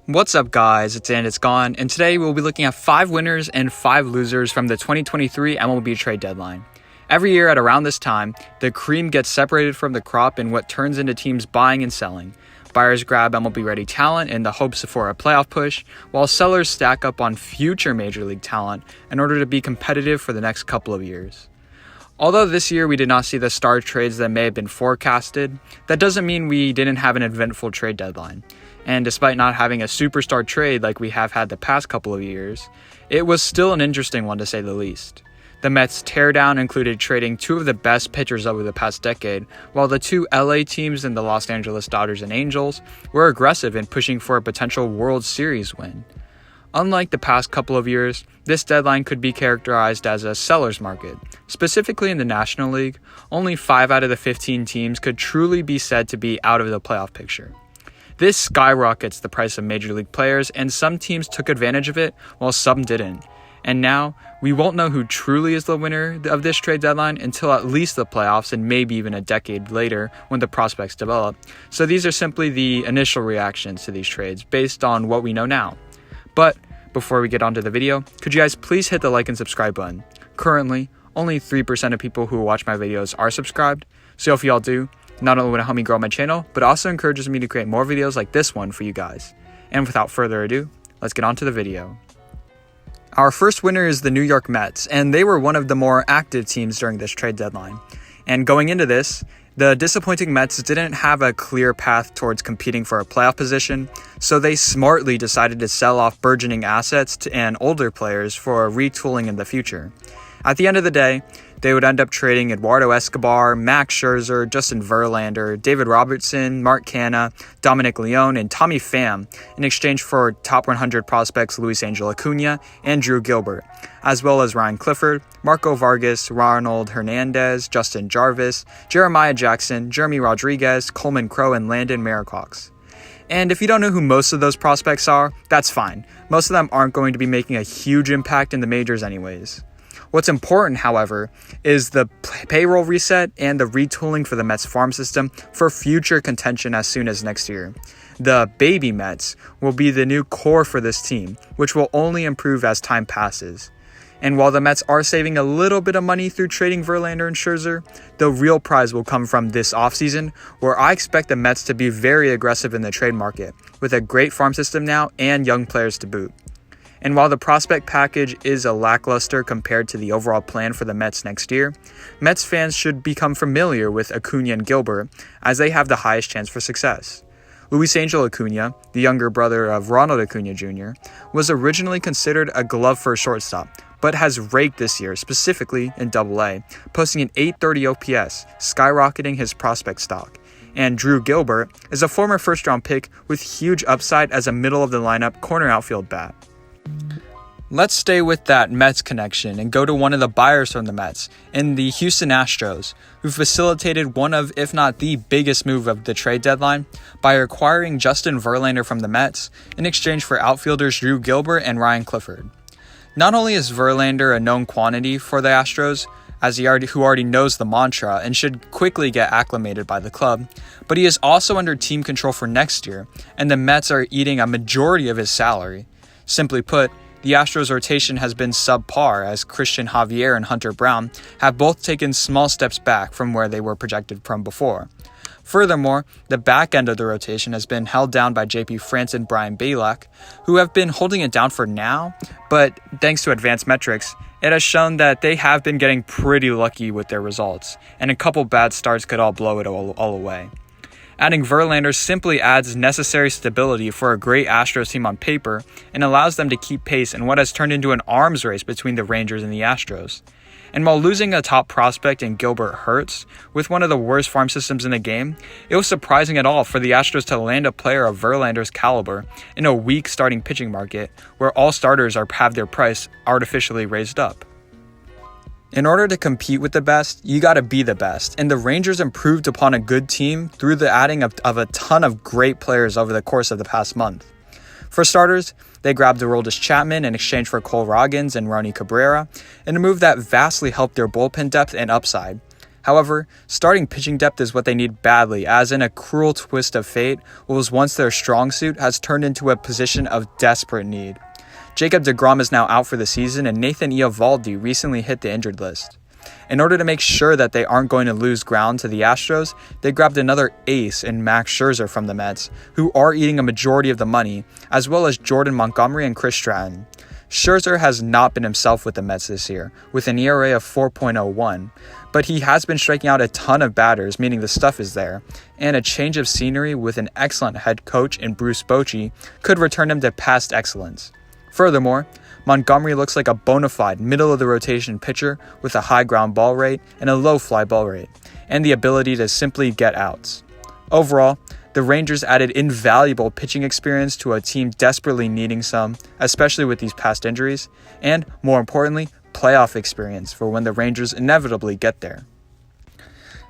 What's up guys, it's And It's Gone, and today we'll be looking at 5 winners and 5 losers from the 2023 MLB trade deadline. Every year at around this time, the cream gets separated from the crop in what turns into teams buying and selling. Buyers grab MLB-ready talent in the hopes for a playoff push, while sellers stack up on future Major League talent in order to be competitive for the next couple of years. Although this year we did not see the star trades that may have been forecasted, that doesn't mean we didn't have an eventful trade deadline. And despite not having a superstar trade like we have had the past couple of years, it was still an interesting one to say the least. The Mets' teardown included trading 2 of the best pitchers over the past decade, while the 2 LA teams in the Los Angeles Dodgers and Angels were aggressive in pushing for a potential World Series win. Unlike the past couple of years, this deadline could be characterized as a seller's market. Specifically in the National League, only 5 out of the 15 teams could truly be said to be out of the playoff picture. This skyrockets the price of Major League players, and some teams took advantage of it while some didn't. And now, we won't know who truly is the winner of this trade deadline until at least the playoffs and maybe even a decade later when the prospects develop. So these are simply the initial reactions to these trades based on what we know now. But before we get onto the video, could you guys please hit the like and subscribe button? Currently, only 3% of people who watch my videos are subscribed, so if y'all do, not only would it help me grow my channel, but also encourages me to create more videos like this one for you guys. And without further ado, let's get on to the video. Our first winner is the New York Mets, and they were one of the more active teams during this trade deadline. And going into this, the disappointing Mets didn't have a clear path towards competing for a playoff position, so they smartly decided to sell off burgeoning assets and older players for retooling in the future. At the end of the day, they would end up trading Eduardo Escobar, Max Scherzer, Justin Verlander, David Robertson, Mark Canha, Dominic Leone, and Tommy Pham in exchange for top 100 prospects Luis Angel Acuna and Drew Gilbert, as well as Ryan Clifford, Marco Vargas, Ronald Hernandez, Justin Jarvis, Jeremiah Jackson, Jeremy Rodriguez, Coleman Crowe, and Landon Maricox. And if you don't know who most of those prospects are, that's fine. Most of them aren't going to be making a huge impact in the majors anyways. What's important, however, is the payroll reset and the retooling for the Mets farm system for future contention as soon as next year. The baby Mets will be the new core for this team, which will only improve as time passes. And while the Mets are saving a little bit of money through trading Verlander and Scherzer, the real prize will come from this offseason, where I expect the Mets to be very aggressive in the trade market, with a great farm system now and young players to boot. And while the prospect package is a lackluster compared to the overall plan for the Mets next year, Mets fans should become familiar with Acuna and Gilbert, as they have the highest chance for success. Luis Angel Acuna, the younger brother of Ronald Acuna Jr., was originally considered a glove for a shortstop, but has raked this year, specifically in AA, posting an .830 OPS, skyrocketing his prospect stock. And Drew Gilbert is a former first-round pick with huge upside as a middle-of-the-lineup corner outfield bat. Let's stay with that Mets connection and go to one of the buyers from the Mets, in the Houston Astros, who facilitated one of, if not the biggest move of the trade deadline by acquiring Justin Verlander from the Mets in exchange for outfielders Drew Gilbert and Ryan Clifford. Not only is Verlander a known quantity for the Astros, as who already knows the mantra and should quickly get acclimated by the club, but he is also under team control for next year, and the Mets are eating a majority of his salary. Simply put, the Astros rotation has been subpar, as Christian Javier and Hunter Brown have both taken small steps back from where they were projected from before. Furthermore, the back end of the rotation has been held down by JP France and Brian Balak, who have been holding it down for now, but thanks to advanced metrics, it has shown that they have been getting pretty lucky with their results, and a couple bad starts could all blow it all away. Adding Verlander simply adds necessary stability for a great Astros team on paper and allows them to keep pace in what has turned into an arms race between the Rangers and the Astros. And while losing a top prospect in Gilbert hurts, with one of the worst farm systems in the game, it was surprising at all for the Astros to land a player of Verlander's caliber in a weak starting pitching market where all starters have their price artificially raised up. In order to compete with the best, you gotta be the best, and the Rangers improved upon a good team through the adding of a ton of great players over the course of the past month. For starters, they grabbed Aroldis Chapman in exchange for Cole Roggins and Ronnie Cabrera, in a move that vastly helped their bullpen depth and upside. However, starting pitching depth is what they need badly, as in a cruel twist of fate, what was once their strong suit has turned into a position of desperate need. Jacob deGrom is now out for the season, and Nathan Eovaldi recently hit the injured list. In order to make sure that they aren't going to lose ground to the Astros, they grabbed another ace in Max Scherzer from the Mets, who are eating a majority of the money, as well as Jordan Montgomery and Chris Stratton. Scherzer has not been himself with the Mets this year, with an ERA of 4.01, but he has been striking out a ton of batters, meaning the stuff is there, and a change of scenery with an excellent head coach in Bruce Bochy could return him to past excellence. Furthermore, Montgomery looks like a bona fide middle-of-the-rotation pitcher with a high ground ball rate and a low fly ball rate, and the ability to simply get outs. Overall, the Rangers added invaluable pitching experience to a team desperately needing some, especially with these past injuries, and, more importantly, playoff experience for when the Rangers inevitably get there.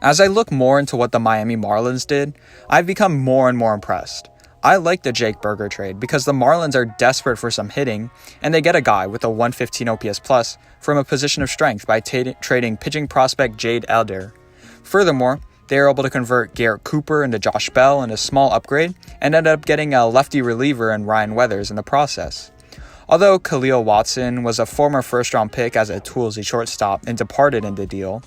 As I look more into what the Miami Marlins did, I've become more and more impressed. I like the Jake Burger trade because the Marlins are desperate for some hitting, and they get a guy with a 115 OPS plus from a position of strength by trading pitching prospect Jade Elder. Furthermore, they are able to convert Garrett Cooper into Josh Bell in a small upgrade and ended up getting a lefty reliever in Ryan Weathers in the process. Although Khalil Watson was a former first-round pick as a toolsy shortstop and departed in the deal,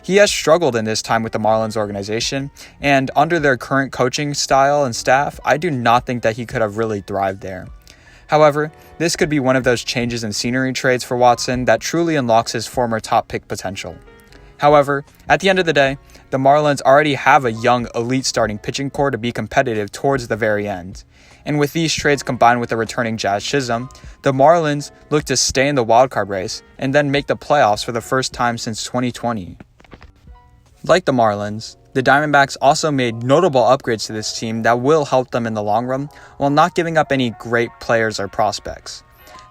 he has struggled in his time with the Marlins organization, and under their current coaching style and staff, I do not think that he could have really thrived there. However, this could be one of those changes in scenery trades for Watson that truly unlocks his former top pick potential. However, at the end of the day, the Marlins already have a young elite starting pitching core to be competitive towards the very end. And with these trades combined with the returning Jazz Chisholm, the Marlins look to stay in the wildcard race and then make the playoffs for the first time since 2020. Like the Marlins, the Diamondbacks also made notable upgrades to this team that will help them in the long run while not giving up any great players or prospects.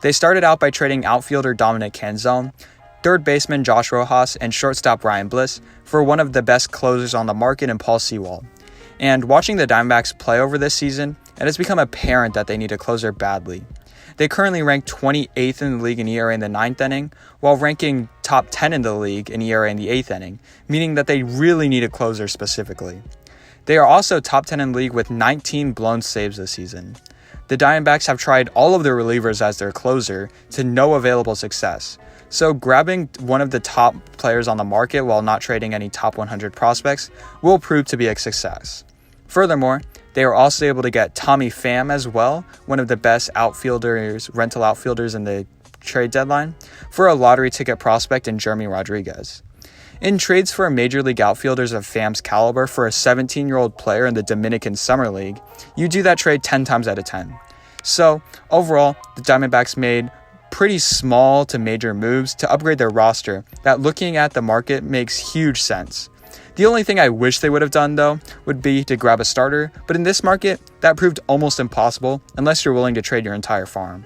They started out by trading outfielder Dominic Canzone, third baseman Josh Rojas, and shortstop Ryan Bliss for one of the best closers on the market in Paul Sewald. And watching the Diamondbacks play over this season, it has become apparent that they need a closer badly. They currently rank 28th in the league in ERA in the 9th inning, while ranking top 10 in the league in ERA in the 8th inning, meaning that they really need a closer specifically. They are also top 10 in the league with 19 blown saves this season. The Diamondbacks have tried all of their relievers as their closer to no available success, so grabbing one of the top players on the market while not trading any top 100 prospects will prove to be a success. Furthermore, they are also able to get Tommy Pham as well, one of the best rental outfielders in the trade deadline, for a lottery ticket prospect in Jeremy Rodriguez. In trades for major league outfielders of Pham's caliber for a 17-year-old player in the Dominican Summer League, you do that trade 10 times out of 10. So, overall, the Diamondbacks made pretty small to major moves to upgrade their roster that, looking at the market, makes huge sense. The only thing I wish they would have done, though, would be to grab a starter, but in this market, that proved almost impossible unless you're willing to trade your entire farm.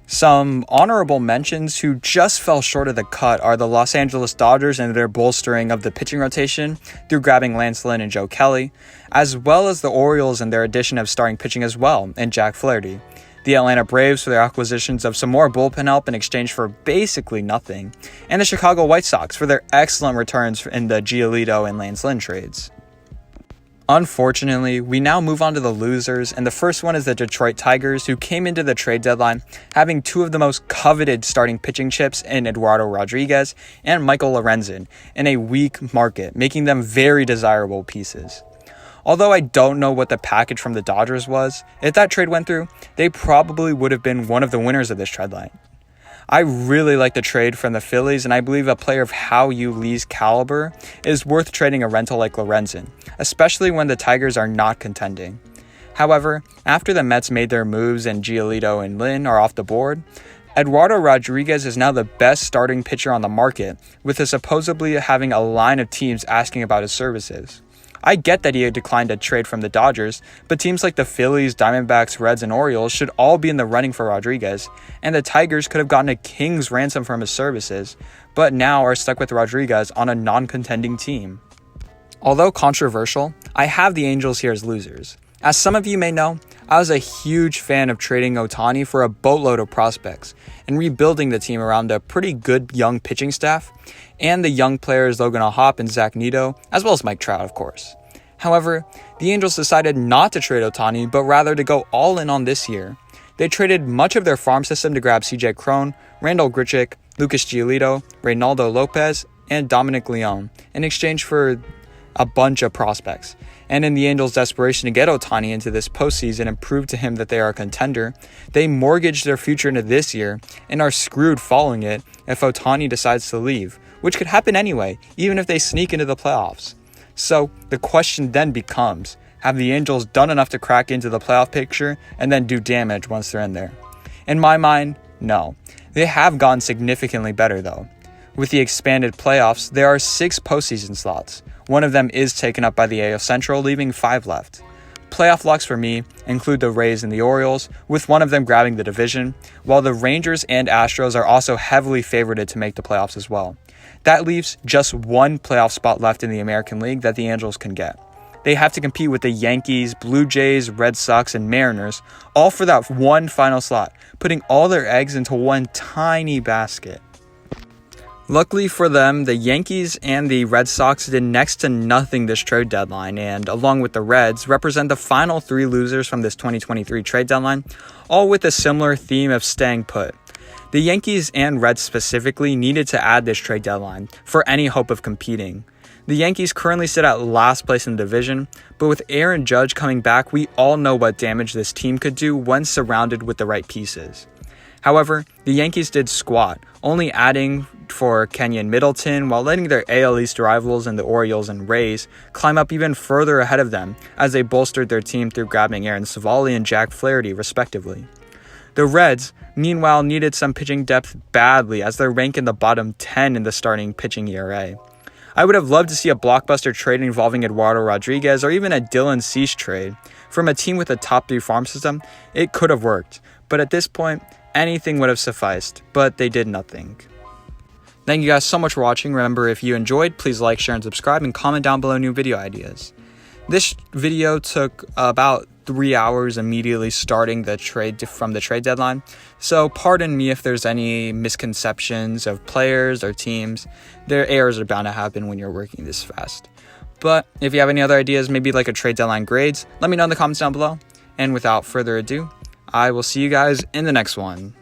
Some honorable mentions who just fell short of the cut are the Los Angeles Dodgers and their bolstering of the pitching rotation through grabbing Lance Lynn and Joe Kelly, as well as the Orioles and their addition of starting pitching as well, and Jack Flaherty. The Atlanta Braves for their acquisitions of some more bullpen help in exchange for basically nothing, and the Chicago White Sox for their excellent returns in the Giolito and Lance Lynn trades. Unfortunately, we now move on to the losers, and the first one is the Detroit Tigers, who came into the trade deadline having two of the most coveted starting pitching chips in Eduardo Rodriguez and Michael Lorenzen in a weak market, making them very desirable pieces. Although I don't know what the package from the Dodgers was, if that trade went through, they probably would have been one of the winners of this trade line. I really like the trade from the Phillies, and I believe a player of Hao-Yu Lee's caliber is worth trading a rental like Lorenzen, especially when the Tigers are not contending. However, after the Mets made their moves and Giolito and Lynn are off the board, Eduardo Rodriguez is now the best starting pitcher on the market, with supposedly having a line of teams asking about his services. I get that he had declined a trade from the Dodgers, but teams like the Phillies, Diamondbacks, Reds, and Orioles should all be in the running for Rodriguez, and the Tigers could have gotten a king's ransom from his services, but now are stuck with Rodriguez on a non-contending team. Although controversial, I have the Angels here as losers. As some of you may know, I was a huge fan of trading Ohtani for a boatload of prospects and rebuilding the team around a pretty good young pitching staff and the young players Logan O'Hoppe and Zach Neto, as well as Mike Trout, of course. However, the Angels decided not to trade Ohtani, but rather to go all in on this year. They traded much of their farm system to grab CJ Cron, Randall Grichuk, Lucas Giolito, Reynaldo Lopez, and Dominic Leone in exchange for a bunch of prospects. And in the Angels' desperation to get Ohtani into this postseason and prove to him that they are a contender, they mortgaged their future into this year and are screwed following it if Ohtani decides to leave, which could happen anyway, even if they sneak into the playoffs. So the question then becomes, have the Angels done enough to crack into the playoff picture and then do damage once they're in there? In my mind, no. They have gone significantly better though. With the expanded playoffs, there are 6 postseason slots. One of them is taken up by the AL Central, leaving 5 left. Playoff locks for me include the Rays and the Orioles, with one of them grabbing the division, while the Rangers and Astros are also heavily favored to make the playoffs as well. That leaves just one playoff spot left in the American League that the Angels can get. They have to compete with the Yankees, Blue Jays, Red Sox, and Mariners, all for that one final slot, putting all their eggs into one tiny basket. Luckily for them, the Yankees and the Red Sox did next to nothing this trade deadline, and along with the Reds, represent the final 3 losers from this 2023 trade deadline, all with a similar theme of staying put. The Yankees and Reds specifically needed to add this trade deadline for any hope of competing. The Yankees currently sit at last place in the division, but with Aaron Judge coming back, we all know what damage this team could do when surrounded with the right pieces. However, the Yankees did squat, only adding for Kenyon Middleton while letting their AL East rivals in the Orioles and Rays climb up even further ahead of them as they bolstered their team through grabbing Aaron Savali and Jack Flaherty respectively. The Reds, meanwhile, needed some pitching depth badly as they're ranked in the bottom 10 in the starting pitching ERA. I would have loved to see a blockbuster trade involving Eduardo Rodriguez or even a Dylan Cease trade. From a team with a top 3 farm system, it could have worked, but at this point, anything would have sufficed, but they did nothing. Thank you guys so much for watching. Remember, if you enjoyed, please like, share, and subscribe, and comment down below new video ideas. This video took about 3 hours immediately starting the trade from the trade deadline, so pardon me if there's any misconceptions of players or teams. Their errors are bound to happen when you're working this fast. But if you have any other ideas, maybe like a trade deadline grades, let me know in the comments down below. And without further ado, I will see you guys in the next one.